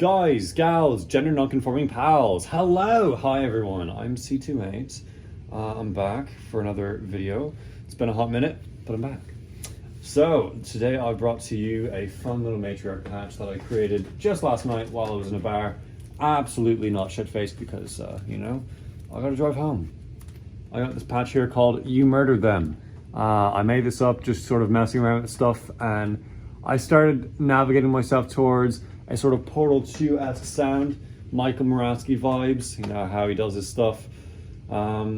Guys, gals, gender non-conforming pals, hello! Hi everyone, I'm C28. I'm back for another video. It's been a hot minute, but I'm back. So, today I brought to you a fun little Matriarch patch that I created just last night while I was in a bar. Absolutely not shit-faced because, you know, I gotta drive home. I got this patch here called You Murdered Them. I made this up just sort of messing around with stuff, and I started navigating myself towards a sort of Portal 2-esque sound, Michael Moraski vibes, you know how he does his stuff. Yeah,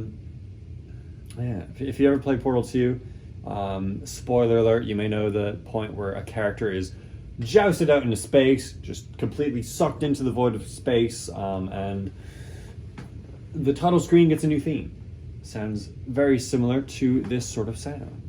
if you ever play Portal 2, spoiler alert, you may know the point where a character is jousted out into space, just completely sucked into the void of space, and the title screen gets a new theme. Sounds very similar to this sort of sound.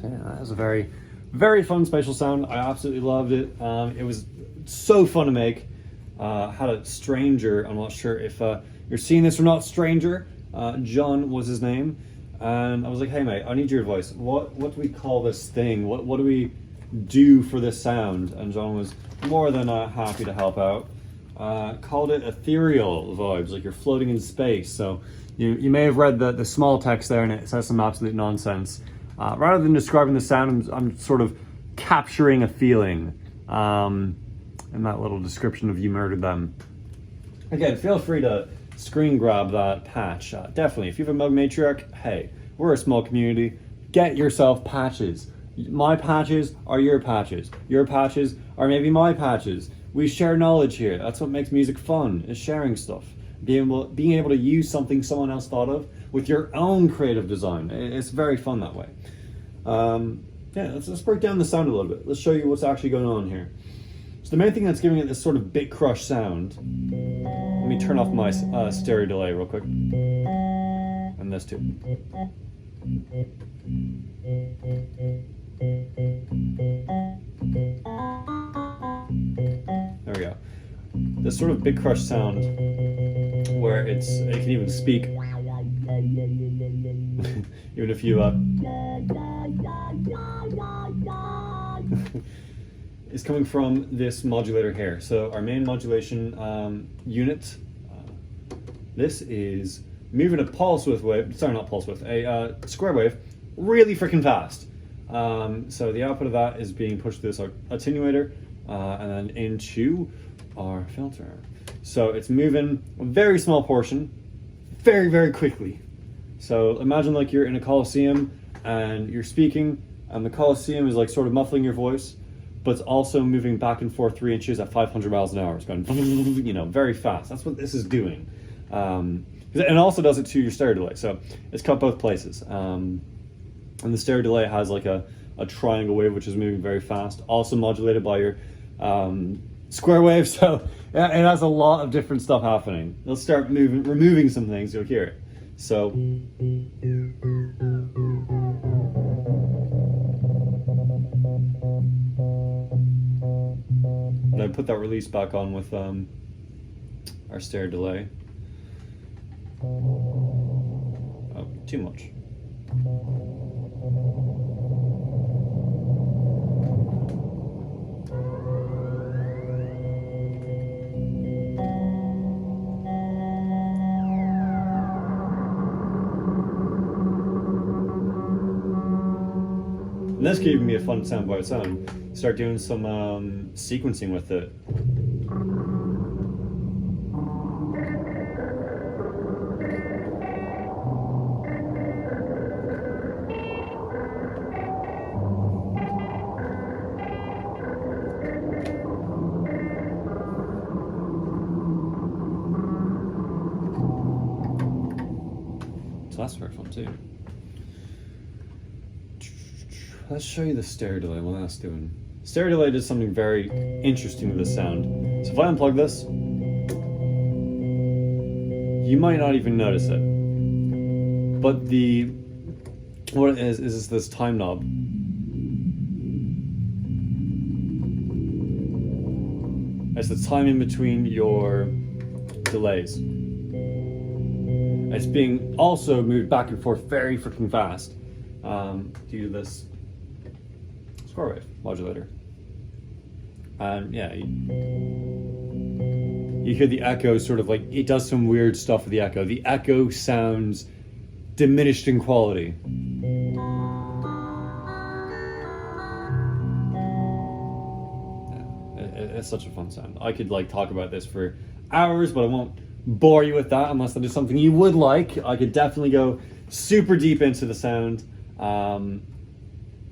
That was a very, very fun spatial sound. I absolutely loved it. It was so fun to make. Had a stranger, I'm not sure if you're seeing this or not, stranger. John was his name. And I was like, hey mate, I need your advice. What do we call this thing? What do we do for this sound? And John was more than happy to help out. Called it ethereal vibes, like you're floating in space. So you may have read the small text there and it says some absolute nonsense. Rather than describing the sound, I'm sort of capturing a feeling in that little description of You Murdered Them. Again, feel free to screen grab that patch. Definitely, if you have a mug Matriarch, hey, we're a small community. Get yourself patches. My patches are your patches. Your patches are maybe my patches. We share knowledge here. That's what makes music fun, is sharing stuff. Being able to use something someone else thought of with your own creative design. It's very fun that way. Yeah, let's break down the sound a little bit. Let's show you what's actually going on here. So the main thing that's giving it this sort of bit crush sound, let me turn off my stereo delay real quick. And this too. There we go. This sort of big crush sound where it can even speak. Even if you is coming from this modulator here. So our main modulation unit, this is moving a pulse width wave, sorry, not pulse width, a square wave really freaking fast. So the output of that is being pushed through this attenuator and then into our filter. So it's moving a very small portion very, very quickly. So imagine like you're in a Coliseum and you're speaking and the Coliseum is like sort of muffling your voice, but it's also moving back and forth 3 inches at 500 miles an hour. It's going, you know, very fast. That's what this is doing. And it also does it to your stereo delay. So it's cut both places. And the stereo delay has like a triangle wave, which is moving very fast, also modulated by your square wave. So yeah, it has a lot of different stuff happening. Let's start removing some things, you'll hear it. So and I put that release back on with our stereo delay. Oh, too much. this could even be a fun sound by its own. Start doing some sequencing with it. So that's very fun too. Let's show you the stereo delay, what that's doing. Stereo delay does something very interesting with this sound. So if I unplug this, you might not even notice it. But what it is this time knob. It's the time in between your delays. It's being also moved back and forth very freaking fast due to this square wave modulator. And yeah, you hear the echo sort of like, it does some weird stuff with the echo. The echo sounds diminished in quality. It's such a fun sound. I could like talk about this for hours, but I won't bore you with that unless that is something you would like. I could definitely go super deep into the sound.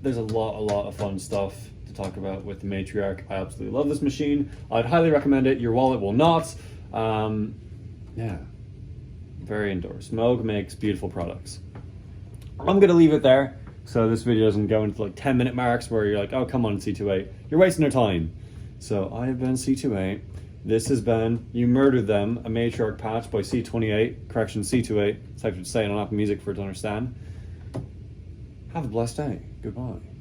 There's a lot of fun stuff to talk about with the Matriarch. I absolutely love this machine. I'd highly recommend it. Your wallet will not. Yeah, very endorsed. Moog makes beautiful products. I'm gonna leave it there so this video doesn't go into like 10-minute marks where you're like, oh come on C28, you're wasting your time. So I have been C28. This has been You Murdered Them, a Matriarch patch by C28, correction C28, it's how to say it on Apple Music for it to understand. Have a blessed day. Goodbye.